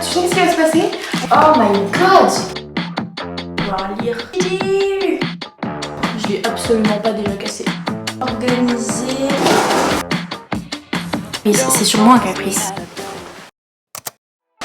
Tu sais ce qui va se passer? Oh my god! On va lire. Je l'ai absolument pas déjà cassé. Organisé. Mais c'est sûrement un caprice.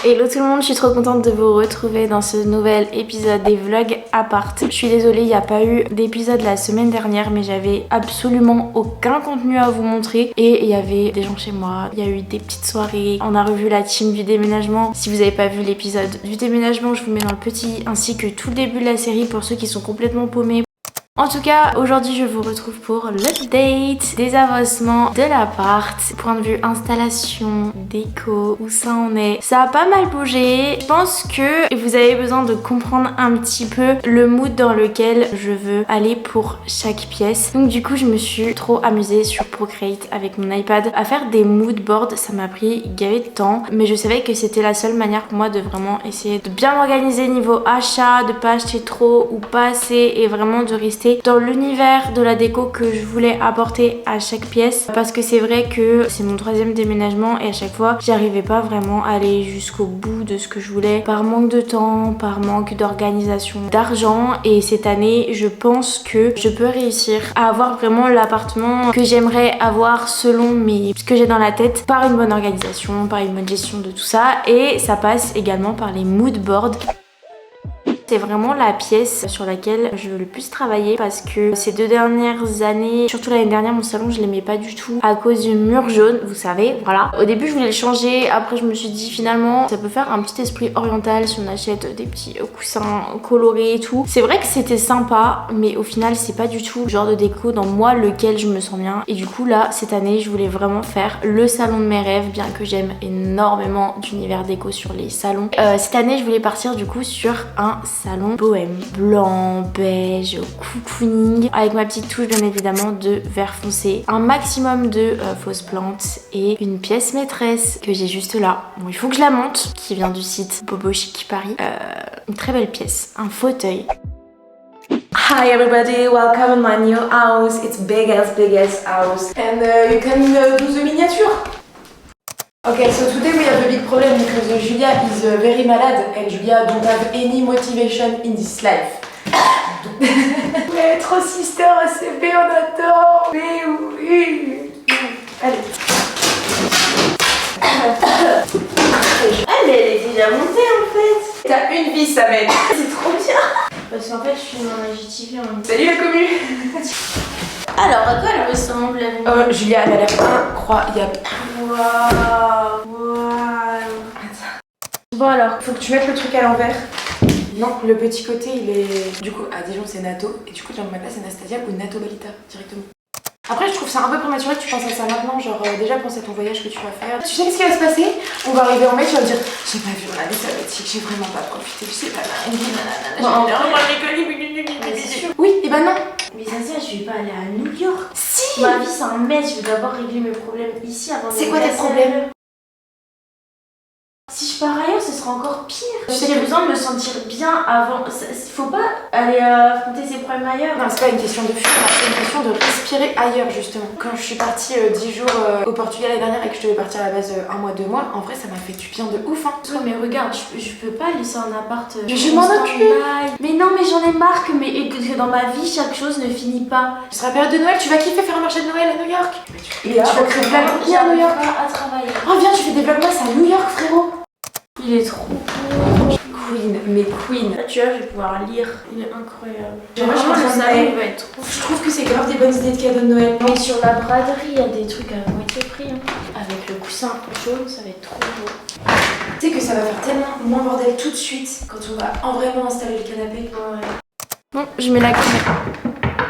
Hello tout le monde, je suis trop contente de vous retrouver dans ce nouvel épisode des vlogs appart. Je suis désolée, il n'y a pas eu d'épisode la semaine dernière, mais j'avais absolument aucun contenu à vous montrer. Et il y avait des gens chez moi, il y a eu des petites soirées, on a revu la team du déménagement. Si vous n'avez pas vu l'épisode du déménagement, je vous mets dans le petit, ainsi que tout le début de la série pour ceux qui sont complètement paumés. En tout cas, aujourd'hui je vous retrouve pour l'update des avancements de l'appart. Point de vue installation, déco, où ça en est. Ça a pas mal bougé. Je pense que vous avez besoin de comprendre un petit peu le mood dans lequel je veux aller pour chaque pièce. Donc du coup, je me suis trop amusée sur Procreate avec mon iPad à faire des mood boards. Ça m'a pris gavé de temps, mais je savais que c'était la seule manière pour moi de vraiment essayer de bien m'organiser niveau achat, de pas acheter trop ou pas assez et vraiment de rester dans l'univers de la déco que je voulais apporter à chaque pièce, parce que c'est vrai que c'est mon 3e déménagement et à chaque fois j'arrivais pas vraiment à aller jusqu'au bout de ce que je voulais par manque de temps, par manque d'organisation, d'argent. Et cette année je pense que je peux réussir à avoir vraiment l'appartement que j'aimerais avoir selon ce que j'ai dans la tête, par une bonne organisation, par une bonne gestion de tout ça. Et ça passe également par les mood boards. C'est vraiment la pièce sur laquelle je veux le plus travailler, parce que ces 2 dernières années, surtout l'année dernière, mon salon je l'aimais pas du tout à cause du mur jaune, vous savez, voilà. Au début je voulais le changer, après je me suis dit finalement ça peut faire un petit esprit oriental si on achète des petits coussins colorés et tout. C'est vrai que c'était sympa, mais au final c'est pas du tout le genre de déco dans moi lequel je me sens bien. Et du coup là, cette année je voulais vraiment faire le salon de mes rêves, bien que j'aime énormément d'univers déco sur les salons. Cette année je voulais partir du coup sur un salon bohème, blanc, beige, cocooning, avec ma petite touche bien évidemment de vert foncé, un maximum de fausses plantes et une pièce maîtresse que j'ai juste là. Bon, il faut que je la monte, qui vient du site Bobo Chic Paris. Une très belle pièce, un fauteuil. Hi everybody, welcome in my new house. It's big as house. And you can do the miniature. Okay, so today we have a big problem because Julia is very malade and Julia don't have any motivation in this life. Maître sister ACP, on attend. Mais oui. Allez. Ah mais elle est déjà montée en fait. T'as une vie, Samet. C'est trop bien. Parce qu'en fait je suis dans la JTV en même temps. Salut la commu. Alors à quoi elle ressemble la Julia, elle a l'air incroyable. Waouh. Bon alors, faut que tu mettes le truc à l'envers. Non, le petit côté il est... Du coup, à Dijon c'est Nato, et du coup dans ma place c'est Anastasia ou Nato Balita directement. Après je trouve ça un peu prématuré que tu penses à ça maintenant, genre déjà pense à ton voyage que tu vas faire. Tu sais ce qui va se passer? On va arriver en mai, tu vas me dire j'ai pas vu mon année sabbatique, j'ai vraiment pas profité, je sais pas, oui, et ben non. Mais ça je vais pas aller à New York. Si. Ma vie c'est un mes, je vais d'abord régler mes problèmes ici avant de... C'est quoi tes problèmes? Si je pars ailleurs, ce sera encore pire. J'ai besoin de me sentir bien avant. Faut pas aller affronter ses problèmes ailleurs. Non, c'est pas une question de fuir, c'est une question de respirer ailleurs justement. Quand je suis partie 10 jours au Portugal l'année dernière et que je devais partir à la base 1 mois, 2 mois, en vrai ça m'a fait du bien de ouf hein. Ouais, mais regarde, je peux pas laisser un appart. Je m'en occupe. Mais non, mais j'en ai marre que dans ma vie chaque chose ne finit pas. Ce sera la période de Noël, tu vas kiffer faire un marché de Noël à New York. Et tu vas créer plein de vie à New York. Pas à travailler. Oh viens, tu fais des vlogmas à New York frérot. Il est trop beau. Queen, mais queen. Là, tu vois, je vais pouvoir lire. Il est incroyable. Moi, je pense que salon, il va être trop. Je trouve que c'est grave des bonnes idées de cadeaux de Noël. Mais sur la braderie, il y a des trucs à moitié prix. Hein. Avec le coussin jaune, ça va être trop beau. Tu sais que ça va faire tellement moins bordel tout de suite quand on va vraiment installer le canapé. Ouais. Bon, je mets la caméra.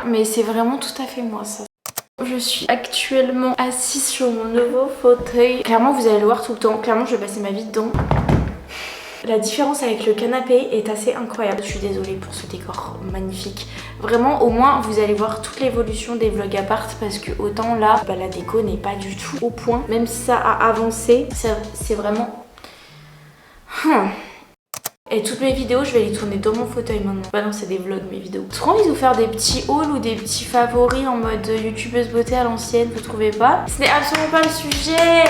Mais c'est vraiment tout à fait moi, ça. Je suis actuellement assise sur mon nouveau fauteuil. Clairement, vous allez le voir tout le temps. Clairement, je vais passer ma vie dedans. La différence avec le canapé est assez incroyable. Je suis désolée pour ce décor magnifique. Vraiment, au moins, vous allez voir toute l'évolution des vlogs appart, parce que autant là, la déco n'est pas du tout au point. Même si ça a avancé, c'est vraiment... Et toutes mes vidéos, je vais les tourner dans mon fauteuil maintenant. Bah non, c'est des vlogs mes vidéos. J'ai trop envie de vous faire des petits hauls ou des petits favoris en mode youtubeuse beauté à l'ancienne, vous trouvez pas? Ce n'est absolument pas le sujet.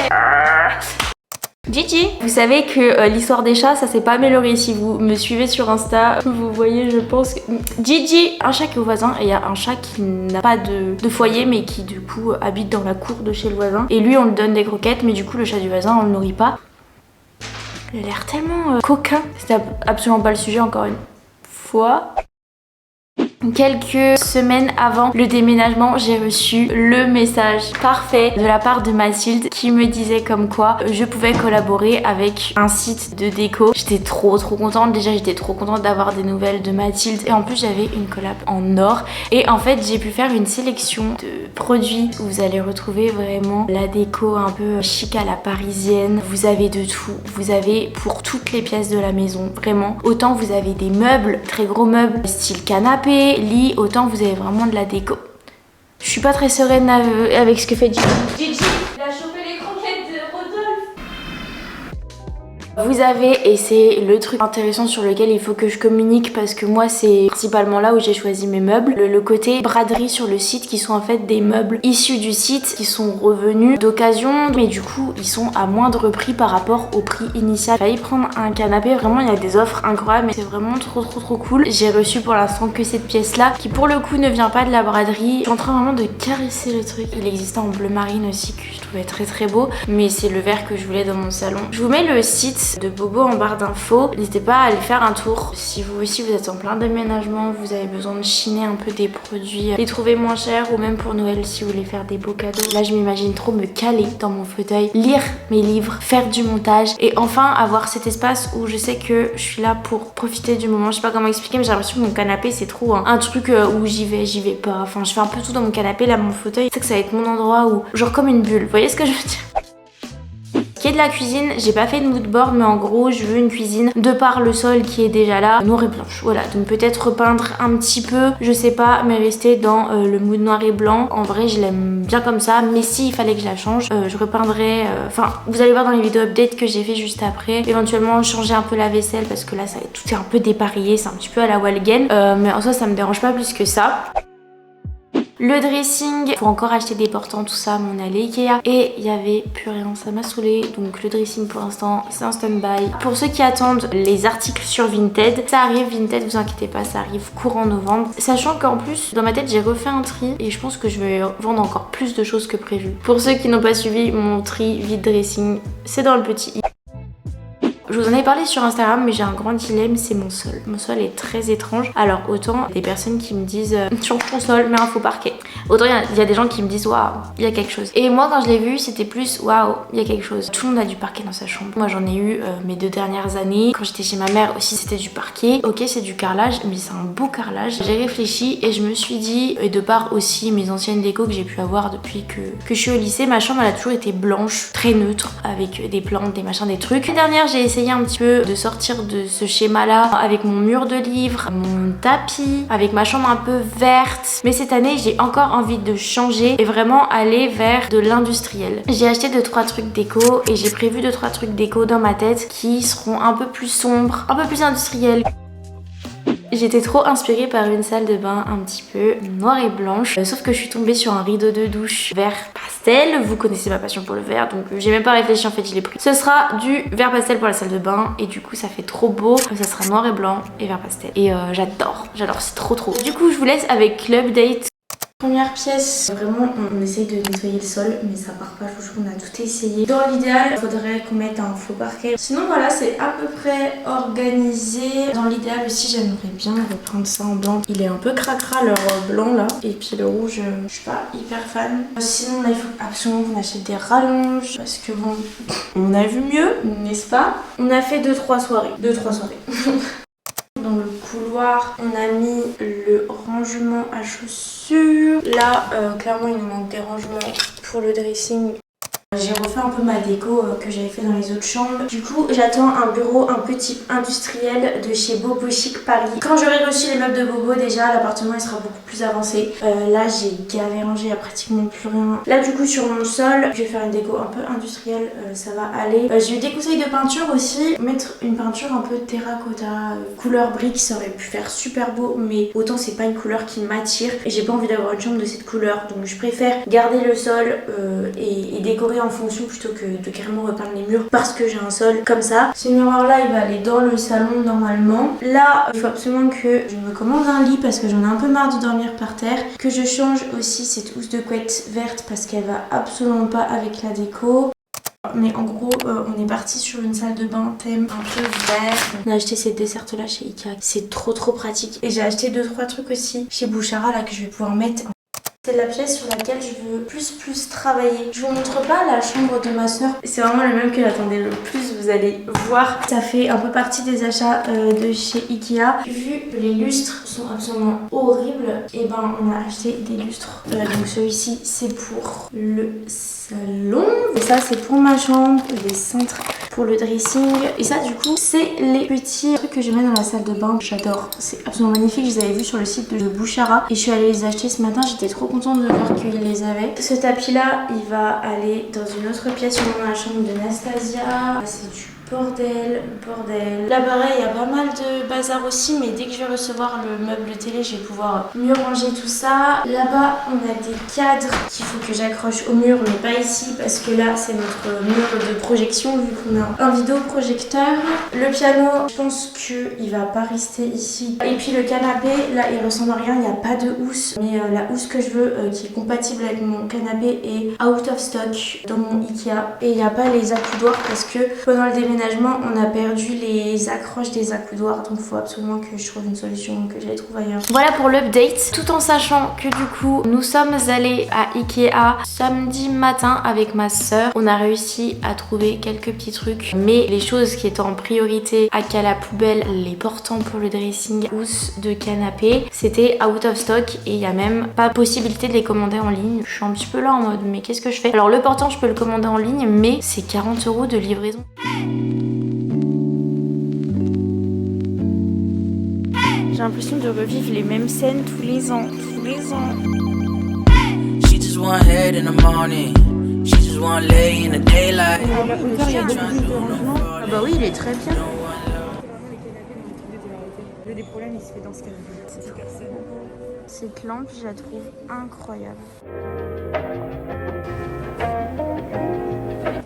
Gigi. Vous savez que l'histoire des chats, ça s'est pas amélioré. Si vous me suivez sur Insta, vous voyez, je pense que... Gigi, un chat qui est au voisin, et il y a un chat qui n'a pas de foyer, mais qui du coup habite dans la cour de chez le voisin. Et lui, on lui donne des croquettes, mais du coup, le chat du voisin, on le nourrit pas. Il a l'air tellement coquin. C'était absolument pas le sujet, encore une fois. Quelques semaines avant le déménagement, j'ai reçu le message parfait de la part de Mathilde qui me disait comme quoi je pouvais collaborer avec un site de déco. J'étais trop contente. Déjà, j'étais trop contente d'avoir des nouvelles de Mathilde. Et en plus, j'avais une collab en or. Et en fait, j'ai pu faire une sélection de produits où vous allez retrouver vraiment la déco un peu chic à la parisienne. Vous avez de tout. Vous avez pour toutes les pièces de la maison. Vraiment. Autant vous avez des meubles, très gros meubles, style canapé, lit, autant vous avez vraiment de la déco. Je suis pas très sereine avec ce que fait Gigi. Gigi, il a chopé les croquettes de Rodolphe. Vous avez, et c'est le truc intéressant sur lequel il faut que je communique parce que moi c'est principalement là où j'ai choisi mes meubles, le côté braderie sur le site qui sont en fait des meubles issus du site qui sont revenus d'occasion mais du coup ils sont à moindre prix par rapport au prix initial. J'ai failli prendre un canapé, vraiment il y a des offres incroyables mais c'est vraiment trop cool. J'ai reçu pour l'instant que cette pièce là qui pour le coup ne vient pas de la braderie. Je suis en train vraiment de caresser le truc. Il existait en bleu marine aussi que je trouvais très beau mais c'est le vert que je voulais dans mon salon. Je vous mets le site de Bobo en barre d'infos. N'hésitez pas à aller faire un tour. Si vous aussi vous êtes en plein déménagement, vous avez besoin de chiner un peu des produits, les trouver moins chers ou même pour Noël si vous voulez faire des beaux cadeaux. Là je m'imagine trop me caler dans mon fauteuil, lire mes livres, faire du montage et enfin avoir cet espace où je sais que je suis là pour profiter du moment. Je sais pas comment expliquer mais j'ai l'impression que mon canapé c'est trop un truc où j'y vais pas. Enfin je fais un peu tout dans mon canapé. Là mon fauteuil, c'est que ça va être mon endroit où genre comme une bulle. Vous voyez ce que je veux dire? Qui est de la cuisine, j'ai pas fait de mood board mais en gros je veux une cuisine de par le sol qui est déjà là, noir et blanche. Voilà, donc peut-être repeindre un petit peu, je sais pas, mais rester dans le mood noir et blanc. En vrai je l'aime bien comme ça, mais s'il fallait que je la change, je repeindrais, enfin vous allez voir dans les vidéos update que j'ai fait juste après, éventuellement changer un peu la vaisselle parce que là ça tout est un peu dépareillé, c'est un petit peu à la Walgen, mais en soi ça me dérange pas plus que ça. Le dressing, faut encore acheter des portants, tout ça, mais on est allé Ikea et il y avait plus rien, ça m'a saoulé. Donc le dressing pour l'instant c'est un stand-by. Pour ceux qui attendent les articles sur Vinted, ça arrive Vinted, vous inquiétez pas, ça arrive courant novembre. Sachant qu'en plus dans ma tête j'ai refait un tri et je pense que je vais vendre encore plus de choses que prévu. Pour ceux qui n'ont pas suivi mon tri vide dressing, c'est dans le petit i. Je vous en ai parlé sur Instagram mais j'ai un grand dilemme, c'est mon sol. Mon sol est très étrange. Alors autant des personnes qui me disent change ton sol, mets un faux parquet. Autant il y a des gens qui me disent waouh, il y a quelque chose. Et moi quand je l'ai vu c'était plus waouh, il y a quelque chose. Tout le monde a du parquet dans sa chambre. Moi j'en ai eu mes 2 dernières années. Quand j'étais chez ma mère aussi c'était du parquet. Ok c'est du carrelage mais c'est un beau carrelage. J'ai réfléchi et je me suis dit, et de part aussi mes anciennes décos que j'ai pu avoir depuis que je suis au lycée, ma chambre elle a toujours été blanche, très neutre, avec des plantes, des machins, des trucs. L'année dernière j'ai essayé un petit peu de sortir de ce schéma là avec mon mur de livres, mon tapis, avec ma chambre un peu verte, mais cette année j'ai encore envie de changer et vraiment aller vers de l'industriel. J'ai acheté 2-3 trucs déco et j'ai prévu 2-3 trucs déco dans ma tête qui seront un peu plus sombres, un peu plus industriels. J'étais trop inspirée par une salle de bain un petit peu noire et blanche, sauf que je suis tombée sur un rideau de douche vert pastel. Vous connaissez ma passion pour le vert, donc j'ai même pas réfléchi, en fait je l'ai pris. Ce sera du vert pastel pour la salle de bain et du coup ça fait trop beau. Ça sera noir et blanc et vert pastel. Et j'adore, c'est trop. Du coup je vous laisse avec l'update. Première pièce, vraiment on essaye de nettoyer le sol mais ça part pas, je vous jure, on a tout essayé. Dans l'idéal, il faudrait qu'on mette un faux parquet. Sinon voilà, c'est à peu près organisé. Dans l'idéal aussi, j'aimerais bien reprendre ça en blanc. Il est un peu cracra le blanc là. Et puis le rouge, je suis pas hyper fan. Sinon là, il faut absolument qu'on achète des rallonges parce que bon, on a vu mieux, n'est-ce pas? On a fait 2-3 soirées. Dans le couloir, on a mis le rangement à chaussures. Là, clairement, il nous manque des rangements pour le dressing. J'ai refait un peu ma déco que j'avais fait dans les autres chambres. Du coup, j'attends un bureau un peu type industriel de chez Bobo Chic Paris. Quand j'aurai reçu les meubles de Bobo, déjà, l'appartement il sera beaucoup plus avancé. Là, j'ai galéré, il n'y a pratiquement plus rien. Là, du coup, sur mon sol, je vais faire une déco un peu industrielle, ça va aller. J'ai eu des conseils de peinture aussi. Mettre une peinture un peu terracotta, couleur brique, ça aurait pu faire super beau, mais autant c'est pas une couleur qui m'attire. Et j'ai pas envie d'avoir une chambre de cette couleur, donc je préfère garder le sol et décorer en fonction plutôt que de carrément repeindre les murs parce que j'ai un sol comme ça. Ce miroir là il va aller dans le salon normalement. Là il faut absolument que je me commande un lit parce que j'en ai un peu marre de dormir par terre. Que je change aussi cette housse de couette verte parce qu'elle va absolument pas avec la déco. Mais en gros, on est parti sur une salle de bain thème un peu vert. On a acheté ces desserts là chez Ikea. C'est trop pratique. Et j'ai acheté 2-3 trucs aussi chez Bouchara là que je vais pouvoir mettre. C'est la pièce sur laquelle je veux plus travailler. Je vous montre pas la chambre de ma soeur. C'est vraiment le même que l'attendez le plus, vous allez voir. Ça fait un peu partie des achats de chez Ikea. Vu que les lustres sont absolument horribles, et ben on a acheté des lustres. Donc celui-ci c'est pour le salon. Et ça c'est pour ma chambre, des cintres pour le dressing. Et ça du coup c'est les petits trucs que je mets dans la salle de bain. J'adore, c'est absolument magnifique. Je les avais vus sur le site de Bouchara et je suis allée les acheter ce matin. J'étais trop contente de voir qu'ils les avaient. Ce tapis là il va aller dans une autre pièce, dans la chambre de Nastasia. C'est du bordel. Là pareil, il y a pas mal de bazar aussi, mais dès que je vais recevoir le meuble télé, je vais pouvoir mieux ranger tout ça. Là-bas, on a des cadres qu'il faut que j'accroche au mur, mais pas ici parce que là, c'est notre mur de projection vu qu'on a un vidéoprojecteur. Le piano, je pense qu'il va pas rester ici. Et puis le canapé, là, il ressemble à rien, il n'y a pas de housse, mais la housse que je veux, qui est compatible avec mon canapé, est out of stock dans mon Ikea. Et il n'y a pas les accoudoirs parce que pendant le déménagement, on a perdu les accroches des accoudoirs, donc il faut absolument que je trouve une solution, que je les trouve ailleurs. Voilà pour l'update, tout en sachant que du coup nous sommes allés à Ikea samedi matin avec ma soeur. On a réussi à trouver quelques petits trucs, mais les choses qui étaient en priorité à la poubelle, les portants pour le dressing, housse de canapé, c'était out of stock et il n'y a même pas possibilité de les commander en ligne. Je suis un petit peu là en mode mais qu'est-ce que je fais? Alors le portant je peux le commander en ligne, mais c'est 40 € de livraison. J'ai l'impression de revivre les mêmes scènes tous les ans. She just want head in the morning. She just want lay in the daylight. À la hauteur, il y a beaucoup plus de rangement. Ah bah oui, il est très bien. Le des problèmes, il se fait dans ce canapé. C'est personne. Cette lampe, je la trouve incroyable.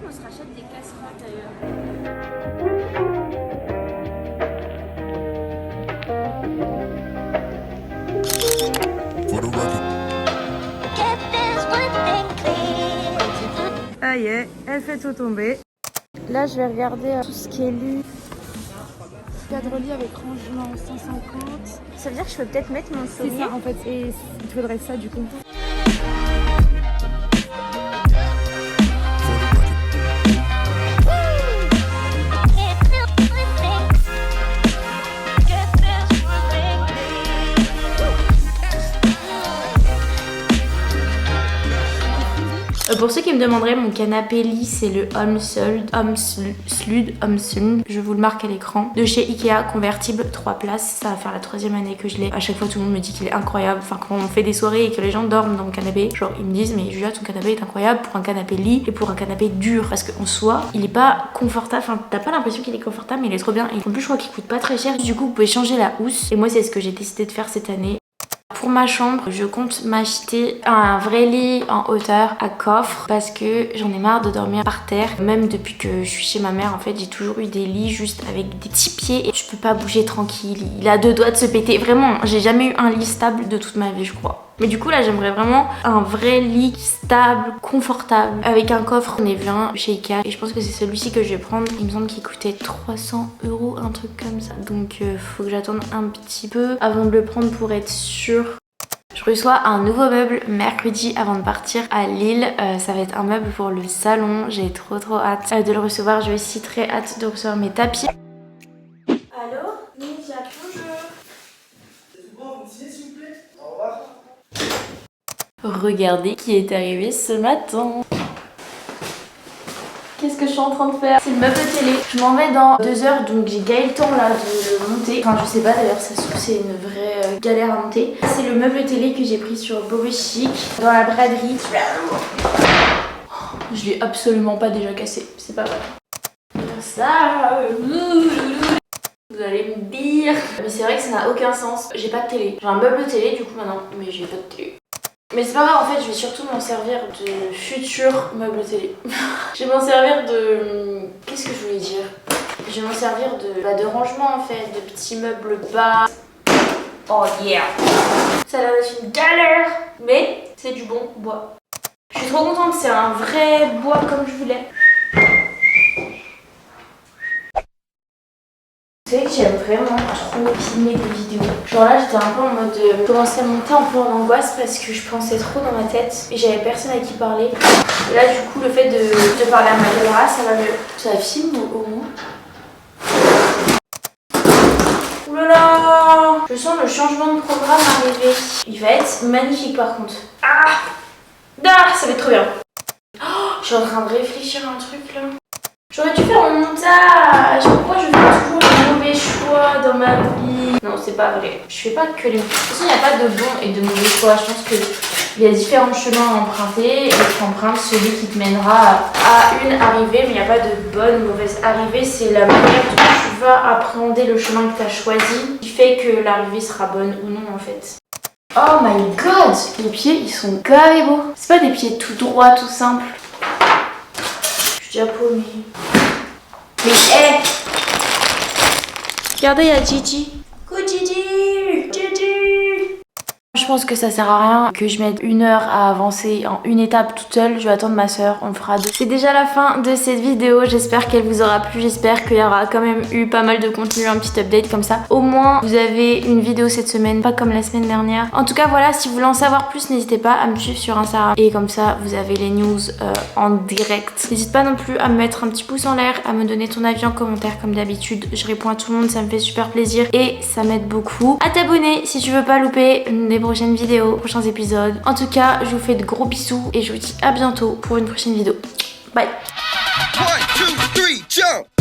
On se rachète des casseroles d'ailleurs. Ah yeah, elle fait tout tomber. Là, je vais regarder tout ce qui est lu. Cadre-lit avec rangement 150. Ça veut dire que je peux peut-être mettre mon C'est souvenir. ça en fait, et il te faudrait ça du coup. Pour ceux qui me demanderaient, mon canapé lit c'est le Homslund, je vous le marque à l'écran, de chez Ikea, convertible 3 places. Ça va faire la 3e année que je l'ai. À chaque fois tout le monde me dit qu'il est incroyable. Enfin quand on fait des soirées et que les gens dorment dans mon canapé, genre ils me disent mais Julia ton canapé est incroyable pour un canapé lit et pour un canapé dur. Parce qu'en soi il est pas confortable, enfin t'as pas l'impression qu'il est confortable mais il est trop bien. Et en plus je crois qu'il coûte pas très cher. Du coup vous pouvez changer la housse. Et moi c'est ce que j'ai décidé de faire cette année. Pour ma chambre, je compte m'acheter un vrai lit en hauteur à coffre parce que j'en ai marre de dormir par terre. Même depuis que je suis chez ma mère, en fait, j'ai toujours eu des lits juste avec des petits pieds et je peux pas bouger tranquille. Il a 2 doigts de se péter. Vraiment, j'ai jamais eu un lit stable de toute ma vie, je crois. Mais du coup là j'aimerais vraiment un vrai lit stable, confortable, avec un coffre. On est vu un chez Ikea et je pense que c'est celui-ci que je vais prendre. Il me semble qu'il coûtait 300 €, un truc comme ça. Donc faut que j'attende un petit peu avant de le prendre pour être sûre. Je reçois un nouveau meuble mercredi avant de partir à Lille. Ça va être un meuble pour le salon. J'ai trop hâte de le recevoir. J'ai aussi très hâte de recevoir mes tapis. Allô Lydia, bonjour. C'est bon, vous s'il vous plaît. Au revoir. Regardez qui est arrivé ce matin. Qu'est-ce que je suis en train de faire? C'est le meuble télé. Je m'en vais dans 2 heures, donc j'ai gagné le temps là de le monter. Enfin je sais pas d'ailleurs, ça se trouve c'est une vraie galère à monter. C'est le meuble télé que j'ai pris sur Bobo Chic dans la braderie. Je l'ai absolument pas déjà cassé, c'est pas vrai. Ça, vous allez me dire. Mais c'est vrai que ça n'a aucun sens. J'ai pas de télé. J'ai un meuble télé du coup maintenant, mais j'ai pas de télé. Mais c'est pas grave, en fait, je vais surtout m'en servir de futurs meubles télé. Je vais m'en servir de... Qu'est-ce que je voulais dire? Je vais m'en servir de rangement, en fait, de petits meubles bas. Oh yeah! Ça a l'air d'être une galère, mais c'est du bon bois. Je suis trop contente, c'est un vrai bois comme je voulais. Vous savez que j'aime vraiment trop filmer des vidéos. Genre là j'étais un peu en mode commencer à monter un peu en angoisse parce que je pensais trop dans ma tête et j'avais personne à qui parler. Et là du coup le fait de parler à ma caméra ça va mieux. Ça filme au moins. Oulala! Je sens le changement de programme arriver. Il va être magnifique par contre. Ah! Ça va être trop bien. Oh, je suis en train de réfléchir à un truc là. J'aurais dû faire un montage. Pourquoi je fais toujours les mauvais choix dans ma vie? Non, c'est pas vrai. Je fais pas que les... De toute façon, il n'y a pas de bons et de mauvais choix. Je pense qu'il y a différents chemins à emprunter et tu empruntes celui qui te mènera à une arrivée. Mais il n'y a pas de bonne ou mauvaise arrivée. C'est la manière dont tu vas appréhender le chemin que tu as choisi qui fait que l'arrivée sera bonne ou non en fait. Oh my god! Les pieds, ils sont gavé beaux. C'est pas des pieds tout droits, tout simples. Je suis déjà paumée. Mais hé! Regardez, il y a Gigi. Coucou Gigi! Gigi! Je pense que ça sert à rien que je mette 1 heure à avancer en une étape toute seule. Je vais attendre ma soeur, on le fera 2. C'est déjà la fin de cette vidéo. J'espère qu'elle vous aura plu. J'espère qu'il y aura quand même eu pas mal de contenu, un petit update comme ça. Au moins, vous avez une vidéo cette semaine, pas comme la semaine dernière. En tout cas, voilà, si vous voulez en savoir plus, n'hésitez pas à me suivre sur Instagram. Et comme ça, vous avez les news en direct. N'hésite pas non plus à me mettre un petit pouce en l'air, à me donner ton avis en commentaire comme d'habitude. Je réponds à tout le monde, ça me fait super plaisir et ça m'aide beaucoup. À t'abonner si tu veux pas louper des prochaines vidéos, prochains épisodes. En tout cas, je vous fais de gros bisous et je vous dis à bientôt pour une prochaine vidéo. Bye. 1, 2, 3, jump!